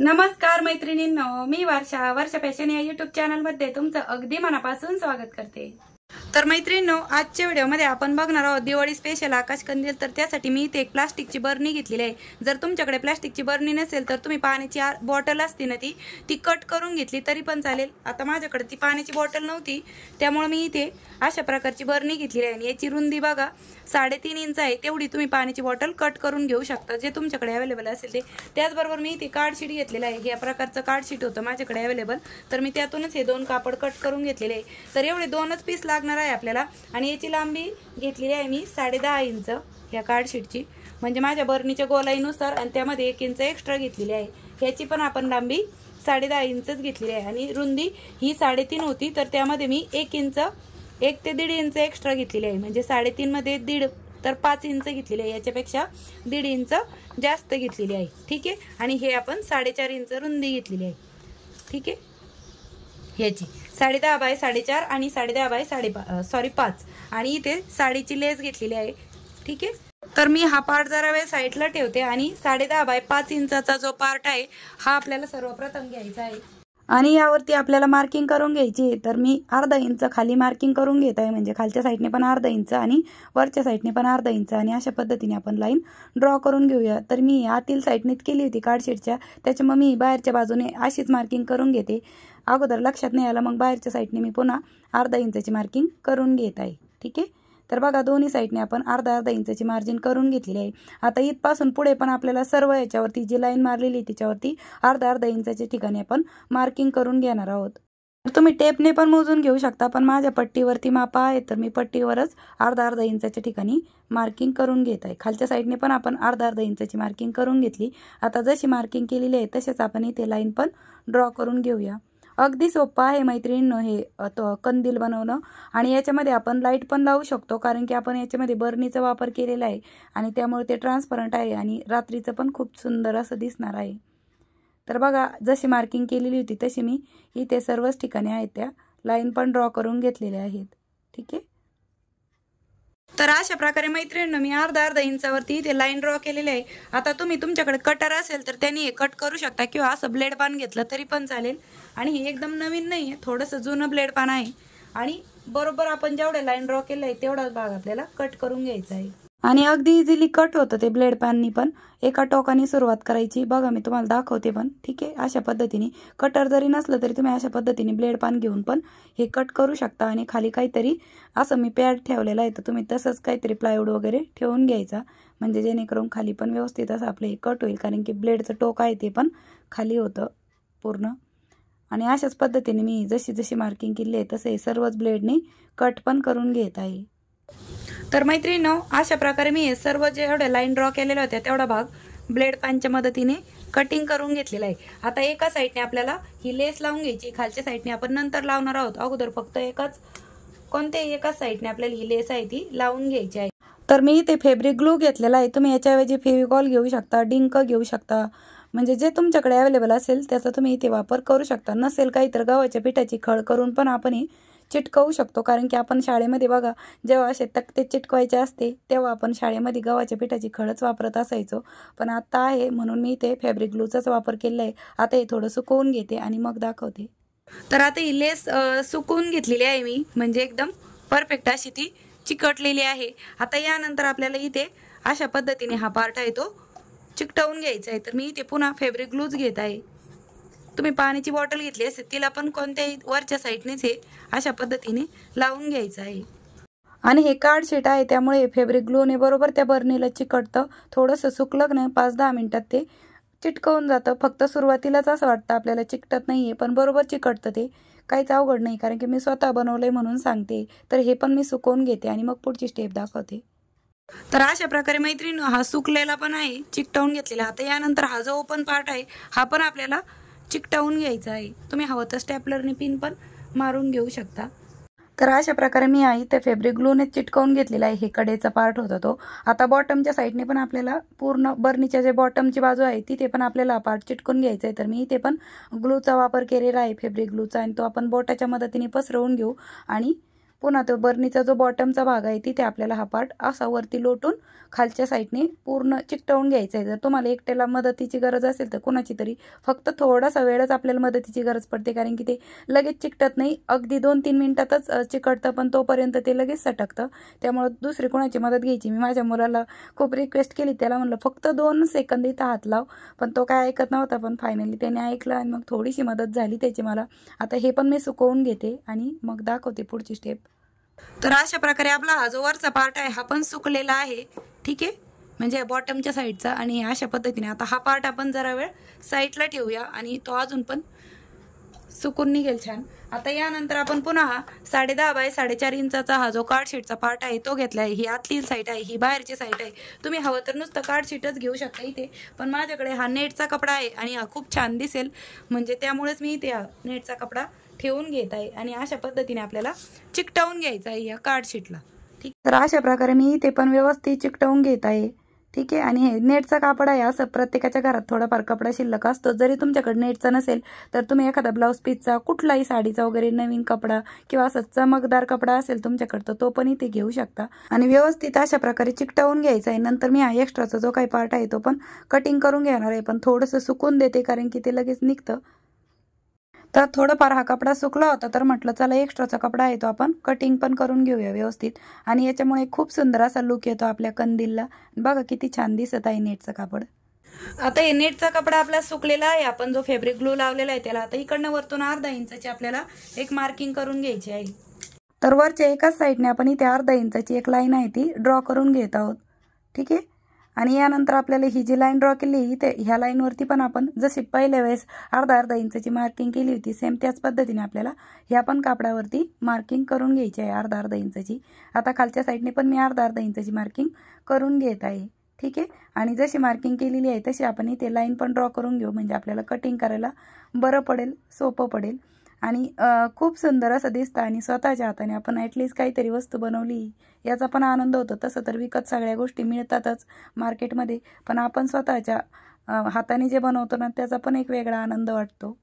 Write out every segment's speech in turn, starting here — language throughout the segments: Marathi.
नमस्कार मैत्रिणींनो, मी वर्षा फॅशन या युट्यूब चॅनल मध्ये तुमचं अगदी मनापासून स्वागत करते। तर मैत्रिणींनो, आजच्या व्हिडिओमध्ये आपण बघणार आहोत दिवाळी स्पेशल आकाश कंदील। तर त्यासाठी मी इथे एक प्लास्टिकची बरणी घेतलेली आहे। जर तुमच्याकडे प्लास्टिकची बरणी नसेल तर तुम्ही पाण्याची बॉटल असते ना ती कट करून घेतली तरी पण चालेल। आता माझ्याकडे ती पाण्याची बॉटल नव्हती त्यामुळे मी इथे अशा प्रकारची बरणी घेतलेली आहे आणि याची रुंदी बघा 3.5 इंच आहे। तेवढी तुम्ही पाण्याची बॉटल कट करून घेऊ शकता जे तुमच्याकडे अवेलेबल असेल ते। त्याचबरोबर मी इथे कार्ड शीट घेतलेला आहे। या प्रकारचं कार्ड शीट होतं माझ्याकडे अवेलेबल, तर मी त्यातूनच हे 2 कापड कट करून घेतलेले आहे। तर एवढे 2च पीस लागणार आहे आपल्याला आणि याची लांबी घेतलेली आहे मी 10.5 इंच या कार्ड शीटची, म्हणजे माझ्या बरणीच्या गोलाईनुसार, आणि त्यामध्ये 1 इंच एक्स्ट्रा घेतलेली आहे। ह्याची पण आपण लांबी 10.5 इंचच घेतलेली आहे आणि रुंदी ही 3.5 होती, तर त्यामध्ये मी 1 इंच 1 ते 1.5 इंच एक्स्ट्रा घेतलेली आहे। म्हणजे 3.5 मध्ये 1.5 तर 5 इंच घेतलेली आहे, याच्यापेक्षा 1.5 इंच जास्त घेतलेली आहे। ठीक आहे, आणि हे आपण 4.5 इंच रुंदी घेतलेली आहे। ठीक आहे, ह्याची 10.5 बाय 4.5 आणि 10.5 बाय 5 आणि इथे साडीची लेस घेतलेली आहे। ठीक आहे, तर मी हा पार्ट जरा वेळ साईडला ठेवते आणि 10.5 बाय 5 इंचाचा जो पार्ट आहे हा आपल्याला सर्वप्रथम घ्यायचा आहे आणि यावरती आपल्याला मार्किंग करून घ्यायची आहे। तर मी अर्धा इंच खाली मार्किंग करून घेत आहे, म्हणजे खालच्या साईडने पण अर्धा इंच आणि वरच्या साईडने पण अर्धा इंच, आणि अशा पद्धतीने आपण लाईन ड्रॉ करून घेऊया। तर मी आतील साईडनेच केली होती कार्डशीटच्या, त्याच्यामुळे मी बाहेरच्या बाजूने अशीच मार्किंग करून घेते। अगोदर लक्षात नाही आलं, मग बाहेरच्या साईडने मी पुन्हा अर्धा इंचाची मार्किंग करून घेत आहे। ठीक आहे, तर बघा दोन्ही साईडने आपण अर्धा इंचाची मार्जिन करून घेतलेली आहे। आता इथपासून पुढे पण आपल्याला सर्व याच्यावरती जी लाईन मारलेली तिच्यावरती अर्धा इंचाच्या ठिकाणी आपण मार्किंग करून घेणार आहोत। तुम्ही टेपने पण मोजून घेऊ शकता, पण माझ्या पट्टीवरती मापा आहे तर मी पट्टीवरच अर्धा इंचाच्या ठिकाणी मार्किंग करून घेत आहे। खालच्या साईडने पण आपण अर्धा इंचाची मार्किंग करून घेतली। आता जशी मार्किंग केलेली आहे तसेच आपण इथे लाईन पण ड्रॉ करून घेऊया। अगदी सोपं आहे मैत्रिणींनो हे कंदील बनवणं, आणि याच्यामध्ये आपण लाईट पण लावू शकतो कारण की आपण याच्यामध्ये बर्नीचा वापर केलेला आहे आणि त्यामुळे ते ट्रान्सपरंट आहे आणि रात्रीचं पण खूप सुंदर असं दिसणार आहे। तर बघा जशी मार्किंग केलेली होती तशी मी इथे सर्वच ठिकाणी आहेत त्या लाईन पण ड्रॉ करून घेतलेल्या आहेत। ठीक आहे, तर अशा प्रकारे मैत्रिणींनो मी अर्धा इंचावरती ते लाईन ड्रॉ केलेले आहे। आता तुम्ही तुमच्याकडे कटर असेल तर त्यांनी हे कट करू शकता किंवा असं ब्लेड पान घेतलं तरी पण चालेल। आणि हे एकदम नवीन नाही आहे, थोडंसं जुनं ब्लेड पान आहे आणि बरोबर आपण जेवढे लाईन ड्रॉ केलं आहे तेवढाच भाग आपल्याला कट करून घ्यायचा आहे आणि अगदी इझिली कट होतं ते ब्लेड पाननी पण। एका टोकाने सुरुवात करायची, बघा मी तुम्हाला दाखवते पण। ठीक आहे, अशा पद्धतीने कटर जरी नसलं तरी तुम्ही अशा पद्धतीने ब्लेड पान घेऊन पण हे कट करू शकता। आणि खाली काहीतरी असं मी पॅड ठेवलेला आहे तर तुम्ही तसंच काहीतरी प्लायवूड वगैरे ठेवून घ्यायचा, म्हणजे जेणेकरून खाली पण व्यवस्थित असं आपले कट होईल, कारण की ब्लेडचं टोक आहे ते पण खाली होतं पूर्ण। आणि अशाच पद्धतीने मी जशी जशी मार्किंग केली आहे तसे सर्वच ब्लेडने कट पण करून घेत आहे। तर मैत्रिणींनो अशा प्रकारे मी सर्व जेवढे लाईन ड्रॉ केलेले होते तेवढा भाग ब्लेड पानच्या मदतीने कटिंग करून घेतलेला आहे। आता एका साईडने आपल्याला ही लेस लावून घ्यायची, खालच्या साईडने आपण नंतर लावणार आहोत। अगोदर फक्त कोणत्याही एकाच साईडने आपल्याला ही लेस आहे ती लावून घ्यायची आहे। तर मी इथे फॅब्रिक ग्लू घेतलेला आहे, तुम्ही याच्याऐवजी फेविकॉल घेऊ शकता, डिंक घेऊ शकता, म्हणजे जे तुमच्याकडे अवेलेबल असेल त्याचा तुम्ही इथे वापर करू शकता। नसेल काही तर गव्हाच्या पिठाची खळ करून पण आपण ही चिटकवू शकतो, कारण की आपण शाळेमध्ये बघा जेव्हा असे तक्ते चिटकवायचे असते तेव्हा आपण शाळेमध्ये गव्हाच्या पिठाची खळच वापरत असायचो, पण आता आहे म्हणून मी इथे फॅब्रिक ग्लूचाच वापर केलेला आहे। आता हे थोडं सुकवून घेते आणि मग दाखवते। तर आता ही लेस सुकवून घेतलेली आहे मी, म्हणजे एकदम परफेक्ट अशी ती चिकटलेली आहे। आता यानंतर आपल्याला इथे अशा पद्धतीने हा पार्ट आहे तो चिकटवून घ्यायचा आहे। तर मी इथे पुन्हा फॅब्रिक ग्लूच घेत आहे। तुम्ही पाण्याची बॉटल घेतली असेल तिला पण कोणत्याही वरच्या साईडनेच हे अशा पद्धतीने लावून घ्यायचं आहे। आणि हे कार्ड शीट आहे त्यामुळे फॅब्रिक ग्लूने बरोबर त्या बर्नीला चिकटतं। थोडंसं सुकलं नाही 5-10 मिनिटात ते चिटकवून जातं। फक्त सुरुवातीलाच असं वाटतं आपल्याला चिकटत नाहीये, पण बरोबर चिकटतं ते, काहीच अवघड नाही, कारण की मी स्वतः बनवलंय म्हणून सांगते। तर हे पण मी सुकवून घेते आणि मग पुढची स्टेप दाखवते। तर अशा प्रकारे मैत्रिणी हा सुकलेला पण आहे, चिकटवून घेतलेला। आता यानंतर हा जो ओपन पार्ट आहे हा पण आपल्याला चिकटवून घ्यायचा आहे। तुम्ही हवं तर स्टॅपलरने पिन पण मारून घेऊ शकता। तर अशा प्रकारे मी आहे ते फॅब्रिक ग्लूने चिटकवून घेतलेला आहे, हे कडेचा पार्ट होता तो। आता बॉटमच्या साईडने पण आपल्याला पूर्ण बर्नीच्या जे बॉटमची बाजू आहे तिथे पण आपल्याला पार्ट चिटकवून घ्यायचा आहे। तर मी इथे पण ग्लूचा वापर केलेला आहे, फॅब्रिक ग्लूचा, आणि तो आपण बोटाच्या मदतीने पसरवून घेऊ आणि पुन्हा तो बर्नीचा जो बॉटमचा भाग आहे तिथे आपल्याला हा पार्ट असा वरती लोटून खालच्या साईडने पूर्ण चिकटवून घ्यायचा आहे। जर तुम्हाला एकट्याला मदतीची गरज असेल तर कुणाची तरी फक्त थोडासा वेळच आपल्याला मदतीची गरज पडते, कारण की ते लगेच चिकटत नाही, अगदी 2-3 मिनिटातच चिकटतं, पण तोपर्यंत ते लगेच सटकतं। त्यामुळे दुसरी कोणाची मदत घ्यायची। मी माझ्या मुलाला खूप रिक्वेस्ट केली, त्याला म्हणलं फक्त 2 सेकंद इथं हात लाव, पण तो काय ऐकत नव्हता। पण फायनली त्याने ऐकलं आणि मग थोडीशी मदत झाली त्याची मला। आता हे पण मी सुकवून घेते आणि मग दाखवते पुढची स्टेप। तर अशा प्रकारे आपला हा जो वरचा पार्ट आहे हा पण सुकलेला आहे, ठीक आहे, म्हणजे बॉटमच्या साईडचा। आणि अशा पद्धतीने आता हा पार्ट आपण जरा वेळ साईडला ठेवूया आणि तो अजून पण सुकून निघेल छान। आता यानंतर आपण पुन्हा 10.5 बाय 4.5 इंचाचा हा जो कार्डशीटचा पार्ट आहे तो घेतला आहे। ही आतली साईड आहे, ही बाहेरची साईड आहे। तुम्ही हवं तर नुसतं कार्डशीटच घेऊ शकता इथे, पण माझ्याकडे हा नेटचा कपडा आहे आणि हा खूप छान दिसेल, म्हणजे त्यामुळेच मी इथे हा नेटचा कपडा ठेवून घेत आहे। आणि अशा पद्धतीने आपल्याला चिकटवून घ्यायचं आहे या कार्डशीटला, ठीक। तर अशा प्रकारे मी इथे पण व्यवस्थित चिकटवून घेत आहे, ठीक आहे। आणि हे नेटचा कापड आहे, असं प्रत्येकाच्या घरात थोडाफार कपडा शिल्लक असतो। जरी तुमच्याकडे नेटचा नसेल तर तुम्ही एखादा ब्लाऊज पीसचा, कुठलाही साडीचा वगैरे नवीन कपडा किंवा असं चमकदार कपडा असेल तुमच्याकडे तर तो पण इथे घेऊ शकता आणि व्यवस्थित अशा प्रकारे चिकटवून घ्यायचा आहे। नंतर मी हा एक्स्ट्राचा जो काही पार्ट आहे तो पण कटिंग करून घेणार आहे, पण थोडंसं सुकून देते कारण की ते लगेच निघतं। तर थोडंफार हा कपडा सुकला होता, तर म्हटलं चला एक्स्ट्राचा कपडा आहे तो आपण कटिंग पण करून घेऊया व्यवस्थित, आणि याच्यामुळे खूप सुंदर असा लुक येतो आपल्या कंदीलला। बघा किती छान दिसत आहे नेटचं कापड। आता हे नेटचा कपडा आपला सुकलेला आहे, आपण जो फॅब्रिक ग्लू लावलेला आहे त्याला आता इकडनं वरतून अर्धा इंचाची आपल्याला एक मार्किंग करून घ्यायची आहे। तर वरच्या एकाच साईडने आपण इथे अर्धा इंचाची एक लाईन आहे ती ड्रॉ करून घेत आहोत, ठीक आहे। आणि यानंतर आपल्याला ही जी लाईन ड्रॉ केली इथे ह्या लाईनवरती पण आपण जशी पहिल्या वेळेस अर्धा इंचाची मार्किंग केली होती सेम त्याच पद्धतीने आपल्याला ह्या पण कापडावरती मार्किंग करून घ्यायची आहे अर्धा इंचाची। आता खालच्या साईडने पण मी अर्धा इंचाची मार्किंग करून घेत आहे, ठीक आहे। आणि जशी मार्किंग केलेली आहे तशी आपण इथे लाईन पण ड्रॉ करून घेऊ, म्हणजे आपल्याला कटिंग करायला बरं पडेल, सोपं पडेल आणि खूप सुंदर असं दिसतं। आणि स्वतःच्या हाताने आपण ॲटलिस्ट काहीतरी वस्तू बनवली याचा पण आनंद होतो। तसं तर विकत सगळ्या गोष्टी मिळतातच मार्केटमध्ये, पण आपण स्वतःच्या हाताने जे बनवतो ना त्याचा पण एक वेगळा आनंद वाटतो।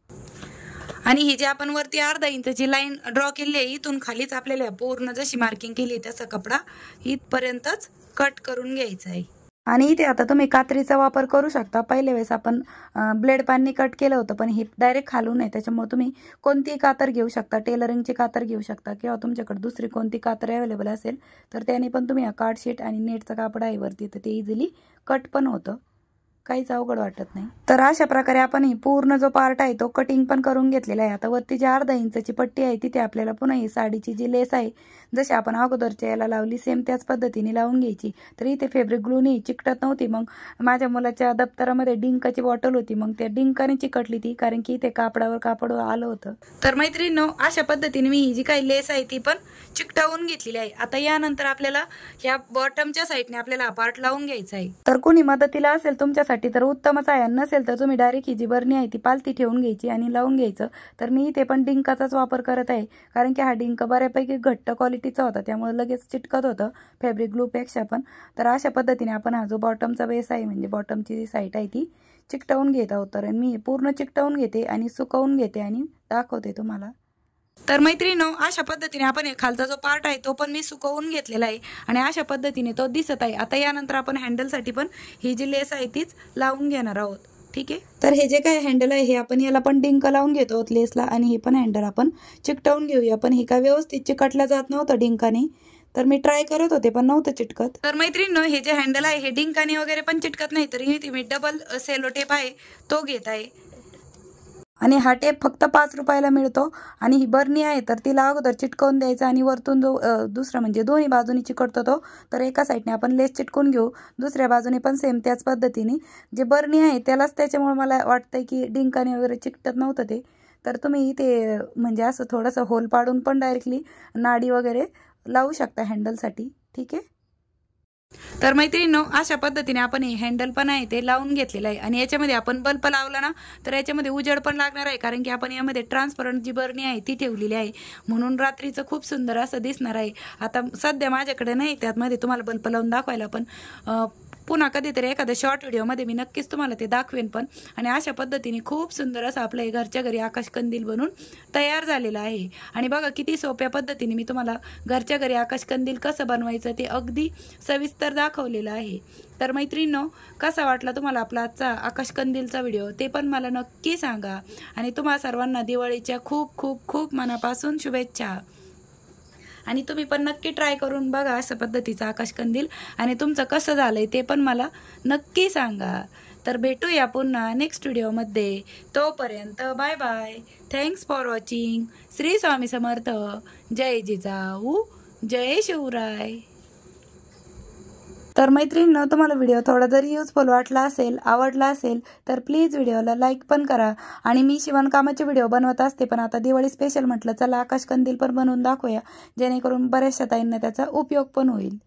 आणि ही जी आपण वरती अर्धा इंचाची लाईन ड्रॉ केली आहे इथून खालीच आपल्याला पूर्ण जशी मार्किंग केली त्याचा कपडा इथपर्यंतच कट करून घ्यायचा आहे। आणि इथे आता तुम्ही कात्रीचा वापर करू शकता। पहिल्या वेळेस आपण ब्लेड पॅननी कट केलं होतं, पण हे डायरेक्ट खालून आहे, त्याच्यामुळे तुम्ही कोणतीही कातर घेऊ शकता, टेलरिंगची कातर घेऊ शकता किंवा तुमच्याकडे दुसरी कोणती कातर अवेलेबल असेल तर त्याने पण तुम्ही कार्डशीट आणि नेटचं कापड आहे वरती तर ते इझिली कट पण होतं, काहीच अवघड वाटत नाही। तर अशा प्रकारे आपण ही पूर्ण जो पार्ट आहे तो कटिंग पण करून घेतलेला आहे। आता वरती जी अर्धा इंचाची पट्टी आहे तिथे आपल्याला पुन्हा ही साडीची जी लेस आहे जशी आपण अगोदरच्या याला लावली सेम त्याच पद्धतीने लावून घ्यायची। तर इथे फॅब्रिक ग्लूनी चिकटत नव्हती, मग माझ्या मुलाच्या दप्तरामध्ये डिंकाची बॉटल होती, मग त्या डिंकाने चिकटली ती, कारण की इथे कापडावर कापड आलं होतं। तर मैत्रिणींनो अशा पद्धतीने मी ही जी काही लेस आहे ती पण चिकटवून घेतलेली आहे। आता यानंतर आपल्याला ह्या बॉटमच्या साईडने आपल्याला पार्ट लावून घ्यायचा आहे। तर कोणी मदतीला असेल तुमच्यासाठी तर उत्तमच आहे, नसेल तर तुम्ही डायरेक्ट ही जी बरणी आहे ती पालती ठेवून घ्यायची आणि लावून घ्यायचं। तर मी इथे पण डिंकाचाच वापर करत आहे, कारण की हा डिंक बऱ्यापैकी घट्ट क्वालिटीचा होता त्यामुळे लगेच चिटकत होतं फॅब्रिक ग्लूपेक्षा पण। तर अशा पद्धतीने आपण हा जो बॉटमचा बेस आहे म्हणजे बॉटमची जी साईड आहे ती चिकटवून घेत आहोत। तर मी पूर्ण चिकटवून घेते आणि सुकवून घेते आणि दाखवते तुम्हाला। तर मैत्रिणींनो अशा पद्धतीने आपण खालचा जो पार्ट आहे तो पण मी सुकवून घेतलेला आहे आणि अशा पद्धतीने तो दिसत आहे। आता यानंतर आपण हँडलसाठी पण ही जी लेस आहे तीच लावून घेणार आहोत, ठीक आहे। तर हे जे काय हँडल आहे हे आपण याला पण डिंक लावून घेतो आहोत लेसला, आणि हे पण हँडल आपण चिकटवून घेऊया, पण हे काय व्यवस्थित चिकटलं जात नव्हतं डिंकाने, तर मी ट्राय करत होते पण नव्हतं चिटकत। तर मैत्रिणींनो हे जे हँडल आहे हे डिंकाने वगैरे पण चिटकत नाही, तर इथे मी डबल सेलो टेप आहे तो घेत आहे आणि हा टेप फक्त 5 रुपयाला मिळतो। आणि ही बरणी आहे तर तिला अगोदर चिटकवून द्यायचा आणि वरतून जो दुसरा म्हणजे दोन्ही बाजूनी चिकटतो तो, तर एका साईडने आपण लेस चिटकून घेऊ, दुसऱ्या बाजूने पण सेम त्याच पद्धतीने। जे बरणी आहे त्यालाच त्याच्यामुळे मला वाटतंय की डिंकाने वगैरे चिकटत नव्हतं ते, तर तुम्ही इथे म्हणजे असं थोडंसं होल पाडून पण डायरेक्टली नाडी वगैरे लावू शकता हँडलसाठी, ठीक आहे। तर मैत्रिणींनो अशा पद्धतीने आपण हे हँडल पण आहे ते लावून घेतलेलं आहे आणि याच्यामध्ये आपण बल्ब लावला ना तर याच्यामध्ये उजेड पण लागणार आहे, कारण की आपण यामध्ये ट्रान्सपरंट जी बरणी आहे ती ठेवलेली आहे, म्हणून रात्रीचं खूप सुंदर असं दिसणार आहे। आता सध्या माझ्याकडे नाही त्यामध्ये तुम्हाला बल्ब लावून दाखवायला, पण पुन्हा कधीतरी एखाद्या शॉर्ट व्हिडिओमध्ये मी नक्कीच तुम्हाला ते दाखवेन पण. आणि अशा पद्धतीने खूप सुंदर असं आपलं घरच्या घरी आकाशकंदील बनून तयार झालेलं आहे. आणि बघा किती सोप्या पद्धतीने मी तुम्हाला घरच्या घरी आकाशकंदील कसं बनवायचं ते अगदी सविस्तर दाखवलेलं आहे. तर मैत्रिणींनो, कसा वाटला तुम्हाला आपला आजचा आकाशकंदीलचा व्हिडिओ ते पण मला नक्की सांगा. आणि तुम्हा सर्वांना दिवाळीच्या खूप खूप खूप मनापासून शुभेच्छा. आणि तुम्ही पण नक्की ट्राय करून बघा अशा पद्धतीचा आकाशकंदील आणि तुमचं कसं झालंय ते पण मला नक्की सांगा. तर भेटूया पुन्हा नेक्स्ट व्हिडिओमध्ये. तोपर्यंत bye bye. Thanks for watching. Shri Swami Samarth. जय जिजाऊ. जय शिवराय. तर मैत्रिणींनो, तुम्हाला व्हिडिओ थोडा जरी युजफुल वाटला असेल, आवडला असेल तर प्लीज व्हिडिओला लाईक पण करा. आणि मी शिवणकामाचे व्हिडिओ बनवत असते, पण आता दिवाळी स्पेशल म्हटलं चला आकाशकंदील पण बनवून दाखवूया, जेणेकरून बऱ्याचशा ताईंना त्याचा उपयोग पण होईल.